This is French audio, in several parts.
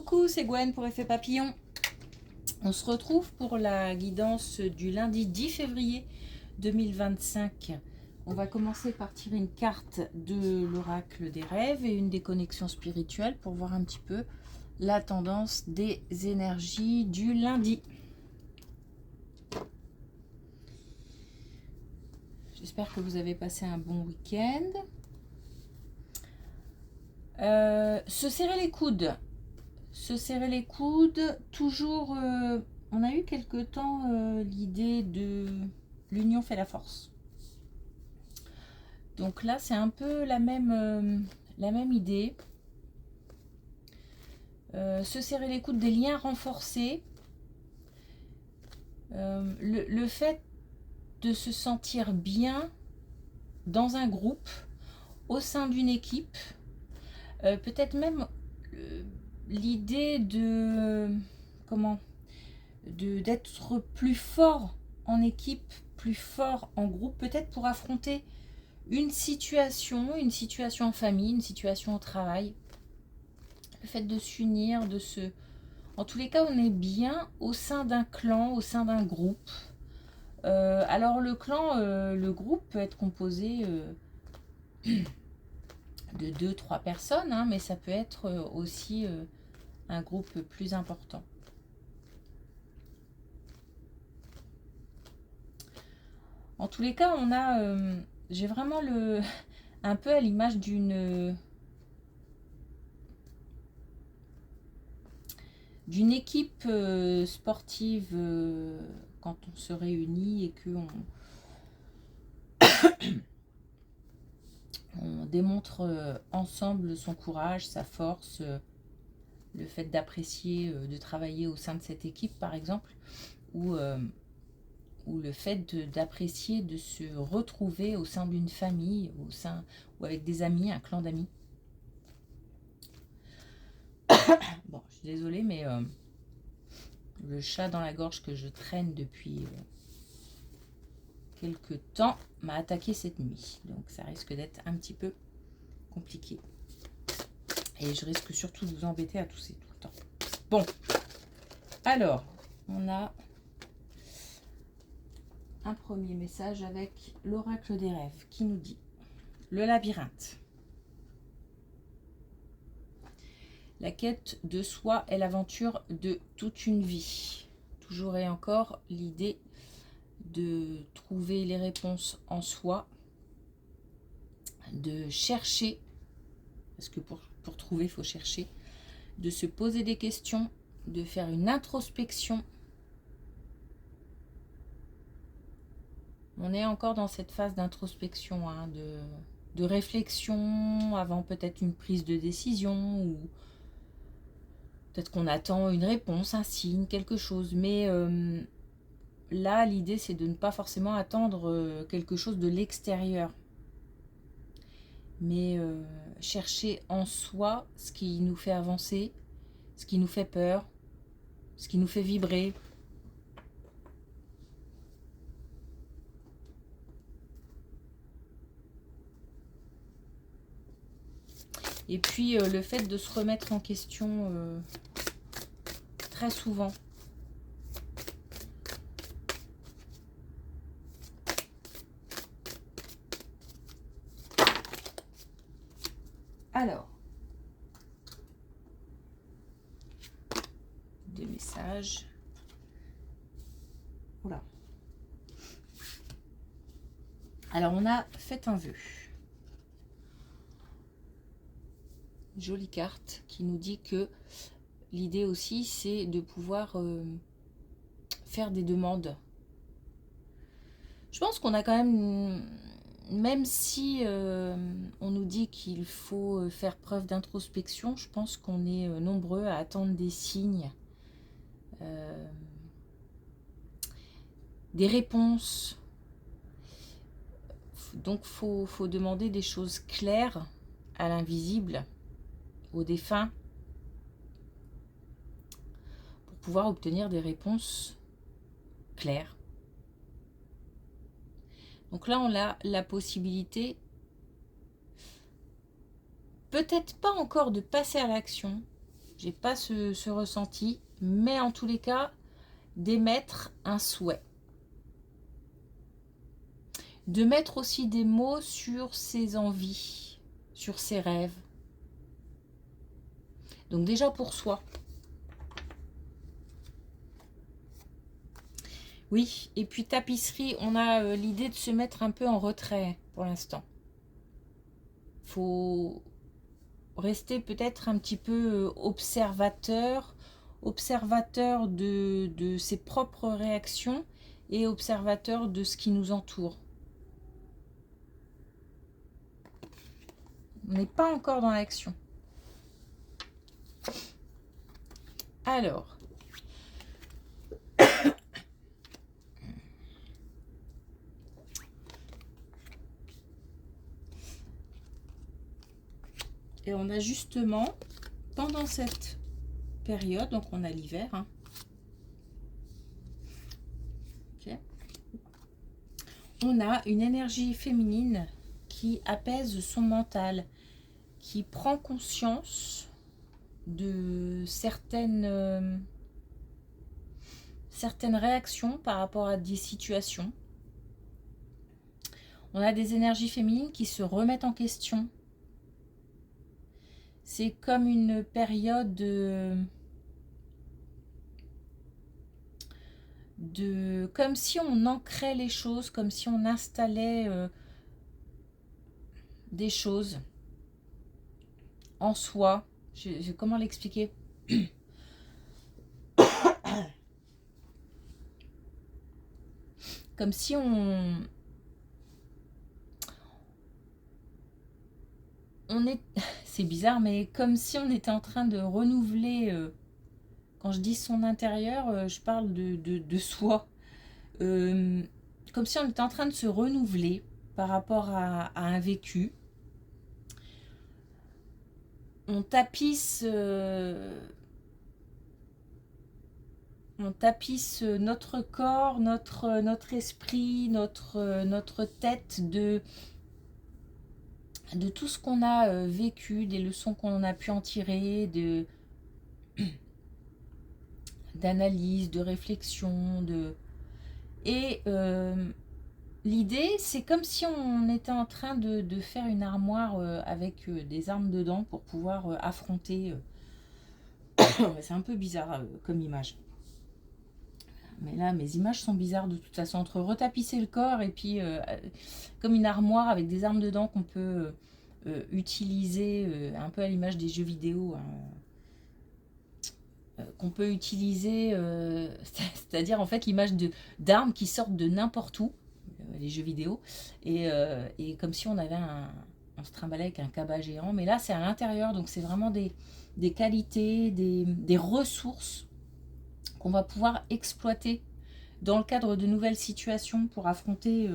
Coucou, c'est Gwen pour Effet Papillon. On se retrouve pour la guidance du lundi 10 février 2025. On va commencer par tirer une carte de l'oracle des rêves et une des connexions spirituelles pour voir un petit peu la tendance des énergies du lundi. J'espère que vous avez passé un bon week-end. Se serrer les coudes. Se serrer les coudes, toujours, on a eu quelque temps l'idée de l'union fait la force. Donc là, c'est un peu la même idée. Se serrer les coudes, des liens renforcés. Le fait de se sentir bien dans un groupe, au sein d'une équipe, peut-être même l'idée d'être plus fort en équipe, plus fort en groupe, peut-être pour affronter une situation en famille, une situation au travail. Le fait de s'unir, en tous les cas, on est bien au sein d'un clan, au sein d'un groupe. Alors le clan, le groupe peut être composé de 2-3 personnes, hein, mais ça peut être aussi un groupe plus important. En tous les cas, on a, j'ai vraiment un peu à l'image d'une équipe sportive quand on se réunit et que on démontre ensemble son courage, sa force, le fait d'apprécier, de travailler au sein de cette équipe par exemple, ou le fait d'apprécier de se retrouver au sein d'une famille, ou avec des amis, un clan d'amis. Bon, je suis désolée, mais le chat dans la gorge que je traîne depuis quelques temps m'a attaqué cette nuit. Donc ça risque d'être un petit peu compliqué. Et je risque surtout de vous embêter à tousser tout le temps. Bon, alors, on a un premier message avec l'oracle des rêves qui nous dit le labyrinthe. La quête de soi est l'aventure de toute une vie. Toujours et encore l'idée de trouver les réponses en soi, de chercher, parce que pour trouver, il faut chercher, de se poser des questions, de faire une introspection. On est encore dans cette phase d'introspection, hein, de réflexion avant peut-être une prise de décision, ou peut-être qu'on attend une réponse, un signe, quelque chose. Mais là, l'idée, c'est de ne pas forcément attendre quelque chose de l'extérieur. Mais chercher en soi ce qui nous fait avancer, ce qui nous fait peur, ce qui nous fait vibrer. Et puis le fait de se remettre en question très souvent. Alors, des messages. Oula. Alors, on a fait un vœu. Jolie carte qui nous dit que l'idée aussi, c'est de pouvoir faire des demandes. Je pense qu'on a quand même si on nous dit qu'il faut faire preuve d'introspection, je pense qu'on est nombreux à attendre des signes, des réponses. Donc faut demander des choses claires à l'invisible, au défunt, pour pouvoir obtenir des réponses claires. Donc là, on a la possibilité, peut-être pas encore de passer à l'action, J'ai pas ce ressenti, mais en tous les cas, d'émettre un souhait. De mettre aussi des mots sur ses envies, sur ses rêves. Donc déjà pour soi. Oui, et puis tapisserie, on a l'idée de se mettre un peu en retrait pour l'instant. Faut rester peut-être un petit peu observateur de ses propres réactions et observateur de ce qui nous entoure. On n'est pas encore dans l'action. Alors, et on a justement, pendant cette période, donc on a l'hiver, hein, okay, on a une énergie féminine qui apaise son mental, qui prend conscience de certaines réactions par rapport à des situations. On a des énergies féminines qui se remettent en question. C'est comme une période comme si on ancrait les choses, comme si on installait des choses en soi. Comment l'expliquer? Comme si on est, c'est bizarre, mais comme si on était en train de renouveler, quand je dis son intérieur, je parle de soi. Comme si on était en train de se renouveler par rapport à un vécu. On tapisse notre corps, notre esprit, notre tête de tout ce qu'on a vécu, des leçons qu'on a pu en tirer, d'analyse, de réflexion, et l'idée, c'est comme si on était en train de faire une armoire avec des armes dedans pour pouvoir affronter. C'est un peu bizarre comme image. Mais là, mes images sont bizarres de toute façon. Entre retapisser le corps et puis comme une armoire avec des armes dedans qu'on peut utiliser, un peu à l'image des jeux vidéo, hein, qu'on peut utiliser, c'est-à-dire en fait l'image d'armes qui sortent de n'importe où, les jeux vidéo, et comme si on avait on se trimballait avec un cabas géant, mais là c'est à l'intérieur, donc c'est vraiment des qualités, des ressources qu'on va pouvoir exploiter dans le cadre de nouvelles situations pour affronter,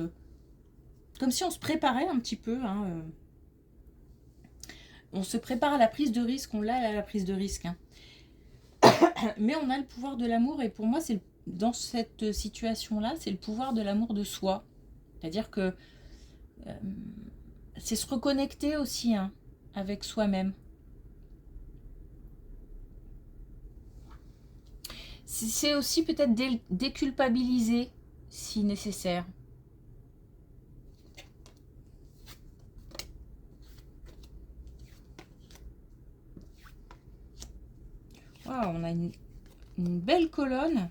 comme si on se préparait un petit peu, hein, on se prépare à la prise de risque, on l'a à la prise de risque, hein. Mais on a le pouvoir de l'amour, et pour moi, c'est dans cette situation-là, c'est le pouvoir de l'amour de soi. C'est-à-dire que c'est se reconnecter aussi, hein, avec soi-même. C'est aussi peut-être déculpabiliser si nécessaire. Wow, on a une belle colonne.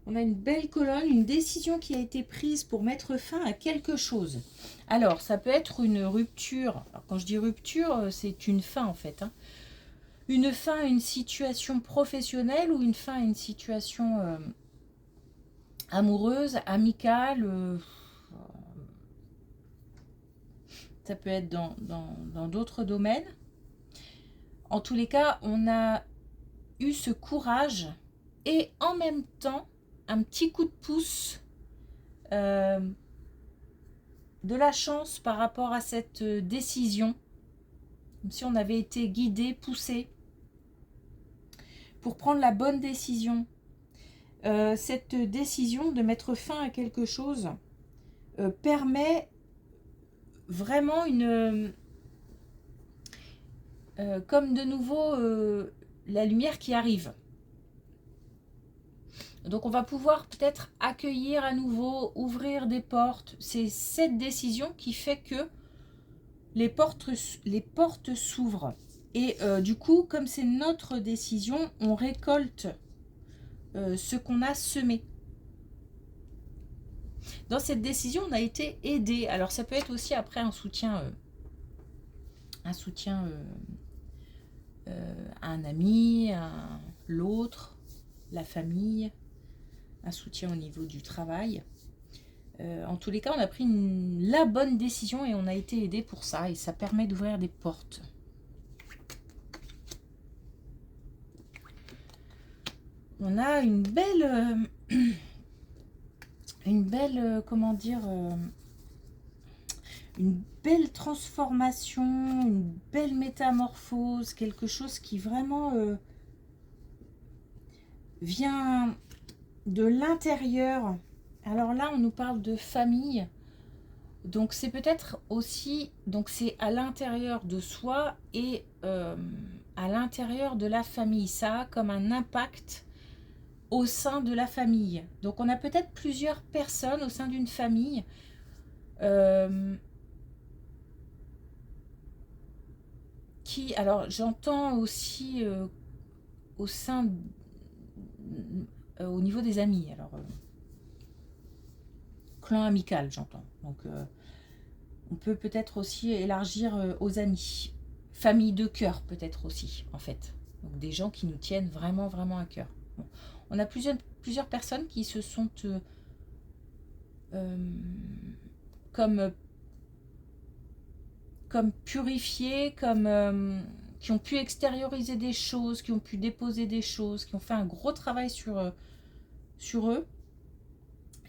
On a une belle colonne, une décision qui a été prise pour mettre fin à quelque chose. Alors, ça peut être une rupture. Alors, quand je dis rupture, c'est une fin en fait, hein. Une fin à une situation professionnelle ou une fin à une situation amoureuse, amicale. Ça peut être dans d'autres domaines. En tous les cas, on a eu ce courage et en même temps un petit coup de pouce, de la chance par rapport à cette décision, comme si on avait été guidé, poussé pour prendre la bonne décision. Cette décision de mettre fin à quelque chose permet vraiment comme de nouveau la lumière qui arrive. Donc on va pouvoir peut-être accueillir à nouveau, ouvrir des portes. C'est cette décision qui fait que les portes s'ouvrent. Et du coup, comme c'est notre décision, on récolte ce qu'on a semé. Dans cette décision, on a été aidé. Alors ça peut être aussi après un soutien à un ami, à l'autre, la famille, un soutien au niveau du travail. En tous les cas, on a pris la bonne décision et on a été aidé pour ça. Et ça permet d'ouvrir des portes. On a une belle, comment dire, une belle transformation, une belle métamorphose, quelque chose qui vraiment vient de l'intérieur. Alors là, on nous parle de famille. Donc c'est peut-être aussi, donc c'est à l'intérieur de soi et à l'intérieur de la famille. Ça a comme un impact au sein de la famille. Donc on a peut-être plusieurs personnes au sein d'une famille qui, alors j'entends aussi au sein, au niveau des amis, alors clan amical j'entends. Donc on peut peut-être aussi élargir aux amis. Famille de cœur peut-être aussi en fait. Donc des gens qui nous tiennent vraiment vraiment à cœur. Bon. On a plusieurs personnes qui se sont comme purifiées, qui ont pu extérioriser des choses, qui ont pu déposer des choses, qui ont fait un gros travail sur eux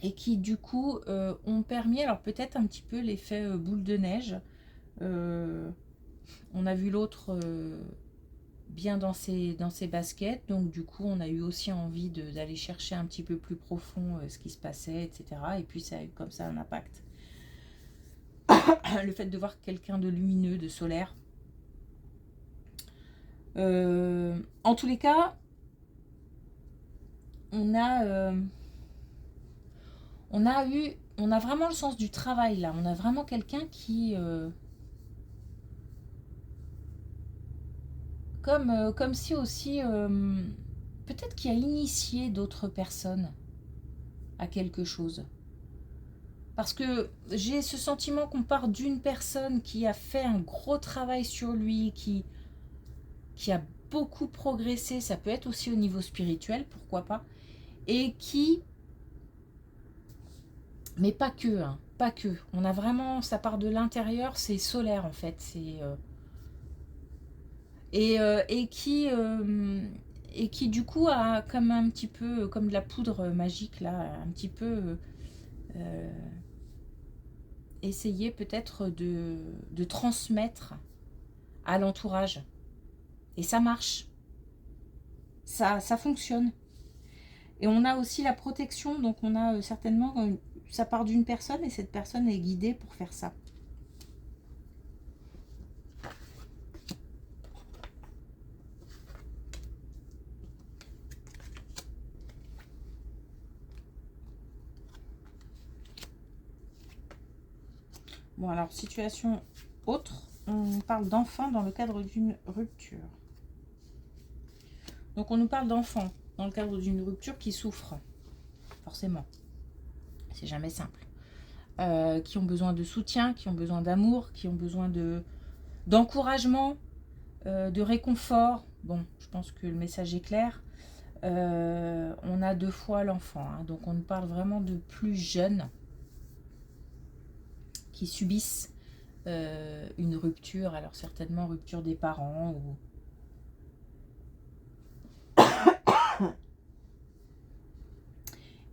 et qui du coup ont permis, alors peut-être un petit peu l'effet boule de neige. On a vu l'autre bien dans ses baskets, donc du coup on a eu aussi envie d'aller chercher un petit peu plus profond ce qui se passait, etc. Et puis ça a eu comme ça un impact. Le fait de voir quelqu'un de lumineux, de solaire. En tous les cas, on a vraiment le sens du travail là. On a vraiment quelqu'un qui comme si aussi peut-être qui a initié d'autres personnes à quelque chose. Parce que j'ai ce sentiment qu'on part d'une personne qui a fait un gros travail sur lui, qui a beaucoup progressé, ça peut être aussi au niveau spirituel, pourquoi pas, et qui, mais pas que, hein, pas que, on a vraiment, ça part de l'intérieur, c'est solaire en fait, c'est et qui du coup a comme un petit peu, comme de la poudre magique là, un petit peu essayer peut-être de transmettre à l'entourage. Et ça marche. Ça fonctionne. Et on a aussi la protection. Donc on a certainement, ça part d'une personne et cette personne est guidée pour faire ça. Bon alors, situation autre. On parle d'enfants dans le cadre d'une rupture. Donc on nous parle d'enfants dans le cadre d'une rupture qui souffrent. Forcément. C'est jamais simple. Qui ont besoin de soutien, qui ont besoin d'amour, qui ont besoin d'encouragement, de réconfort. Bon, je pense que le message est clair. On a 2 fois l'enfant. Hein, donc on nous parle vraiment de plus jeunes qui subissent une rupture. Alors certainement rupture des parents ou...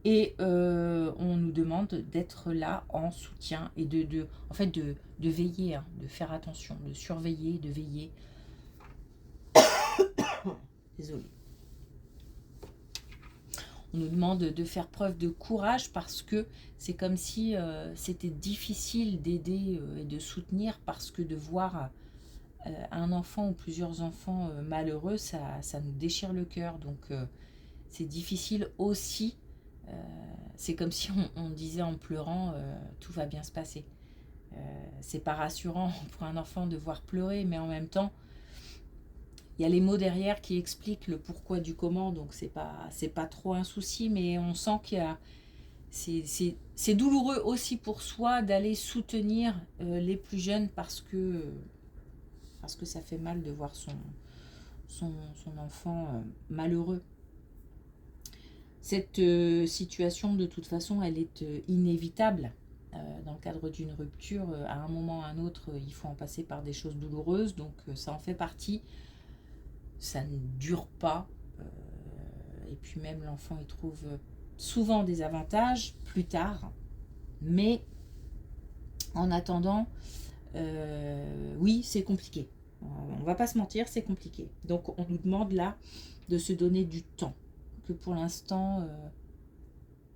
Et on nous demande d'être là en soutien et en fait de veiller, hein, de faire attention, de surveiller, de veiller. Désolée. On nous demande de faire preuve de courage parce que c'est comme si c'était difficile d'aider et de soutenir parce que de voir un enfant ou plusieurs enfants malheureux, ça nous déchire le cœur. Donc c'est difficile aussi. C'est comme si on disait en pleurant tout va bien se passer. C'est pas rassurant pour un enfant de voir pleurer, mais en même temps, il y a les mots derrière qui expliquent le pourquoi du comment, donc c'est pas trop un souci, mais on sent qu'il y a c'est douloureux aussi pour soi d'aller soutenir les plus jeunes parce que ça fait mal de voir son enfant malheureux. Cette situation, de toute façon, elle est inévitable. Dans le cadre d'une rupture, à un moment ou à un autre, il faut en passer par des choses douloureuses, donc ça en fait partie. Ça ne dure pas. Et puis même l'enfant, il trouve souvent des avantages plus tard. Mais en attendant, oui, c'est compliqué. On va pas se mentir, c'est compliqué. Donc on nous demande là de se donner du temps. Que pour l'instant,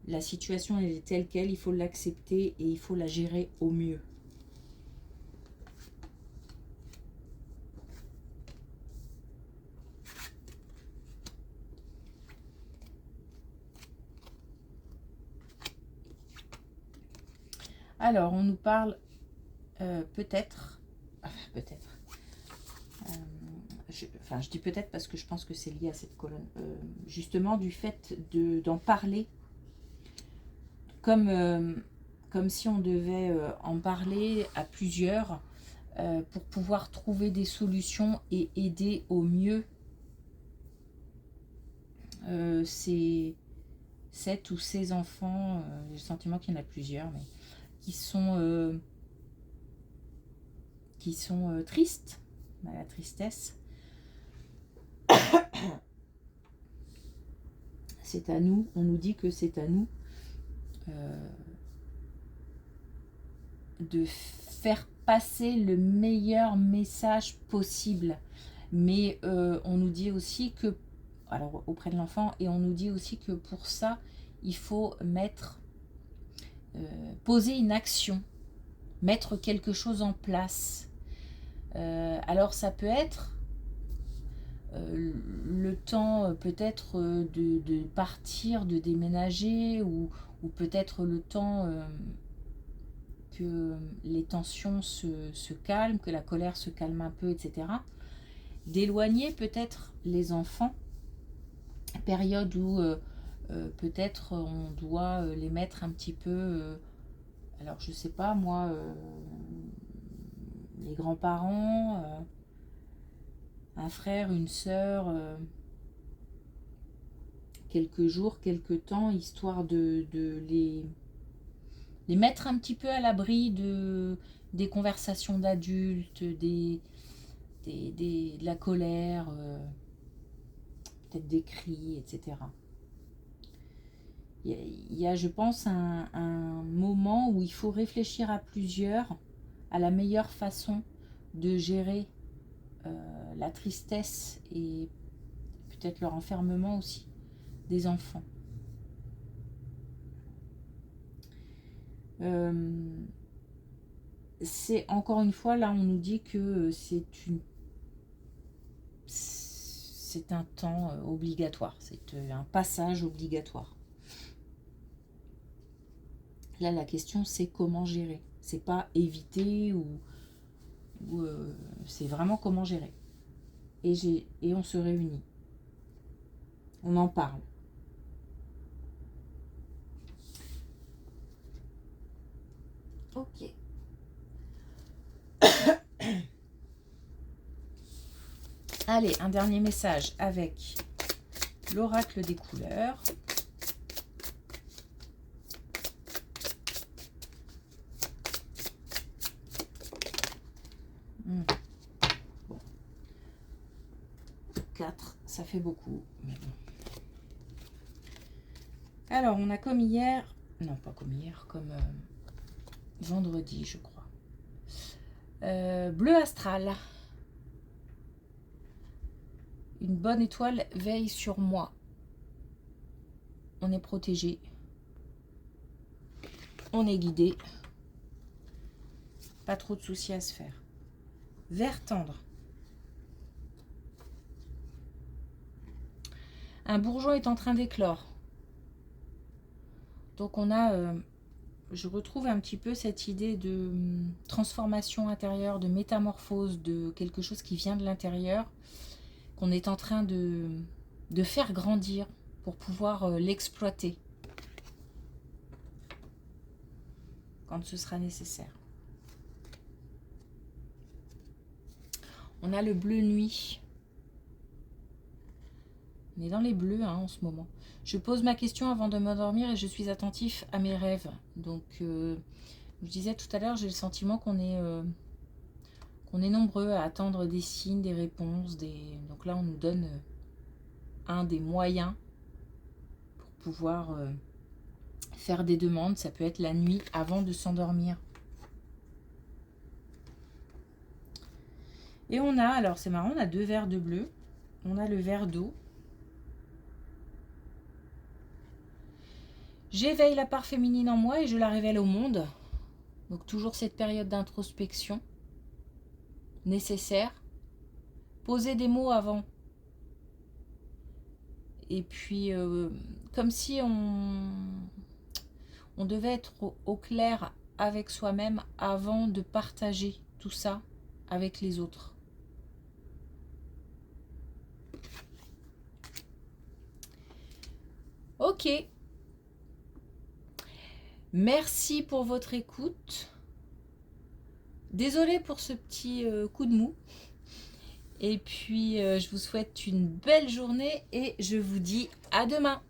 la situation elle est telle qu'elle, il faut l'accepter et il faut la gérer au mieux. Alors, on nous parle peut-être, je dis peut-être parce que je pense que c'est lié à cette colonne, justement du fait d'en parler comme si on devait en parler à plusieurs pour pouvoir trouver des solutions et aider au mieux ces 7 ou 16 enfants, j'ai le sentiment qu'il y en a plusieurs, mais qui sont tristes, la tristesse. C'est à nous, on nous dit que c'est à nous de faire passer le meilleur message possible. Mais on nous dit aussi que, alors auprès de l'enfant, et on nous dit aussi que pour ça, il faut poser une action, mettre quelque chose en place. Alors ça peut être le temps peut-être de partir, de déménager, ou peut-être le temps que les tensions se calment, que la colère se calme un peu, etc. D'éloigner peut-être les enfants, période où peut-être on doit les mettre un petit peu, alors je sais pas moi, les grands-parents, un frère, une sœur, quelques jours, quelques temps, histoire de les mettre un petit peu à l'abri des conversations d'adultes, de la colère, peut-être des cris, etc. Il y a, je pense, un moment où il faut réfléchir à plusieurs à la meilleure façon de gérer la tristesse et peut-être leur enfermement aussi des enfants. C'est encore une fois, là on nous dit que c'est un temps obligatoire, c'est un passage obligatoire. Là la question c'est comment gérer, c'est pas éviter ou c'est vraiment comment gérer. Et on se réunit, on en parle. Ok. Allez, un dernier message avec l'oracle des couleurs. Bon. 4, ça fait beaucoup, mais bon. Alors, on a comme hier, non pas comme hier, comme vendredi, je crois. Bleu astral. Une bonne étoile veille sur moi. On est protégé. On est guidé. Pas trop de soucis à se faire. Vert tendre. Un bourgeon est en train d'éclore. Donc on a, je retrouve un petit peu cette idée de transformation intérieure, de métamorphose, de quelque chose qui vient de l'intérieur, qu'on est en train de faire grandir pour pouvoir l'exploiter quand ce sera nécessaire. On a le bleu nuit. On est dans les bleus en ce moment. Je pose ma question avant de m'endormir et je suis attentif à mes rêves. Donc, je disais tout à l'heure, j'ai le sentiment qu'on est nombreux à attendre des signes, des réponses. Donc là, on nous donne un des moyens pour pouvoir faire des demandes. Ça peut être la nuit avant de s'endormir. Et on a, alors c'est marrant, on a 2 verres de bleu. On a le verre d'eau. J'éveille la part féminine en moi et je la révèle au monde. Donc toujours cette période d'introspection nécessaire. Poser des mots avant. Et puis, comme si on devait être au clair avec soi-même avant de partager tout ça avec les autres. Ok. Merci pour votre écoute. Désolée pour ce petit coup de mou. Et puis, je vous souhaite une belle journée et je vous dis à demain.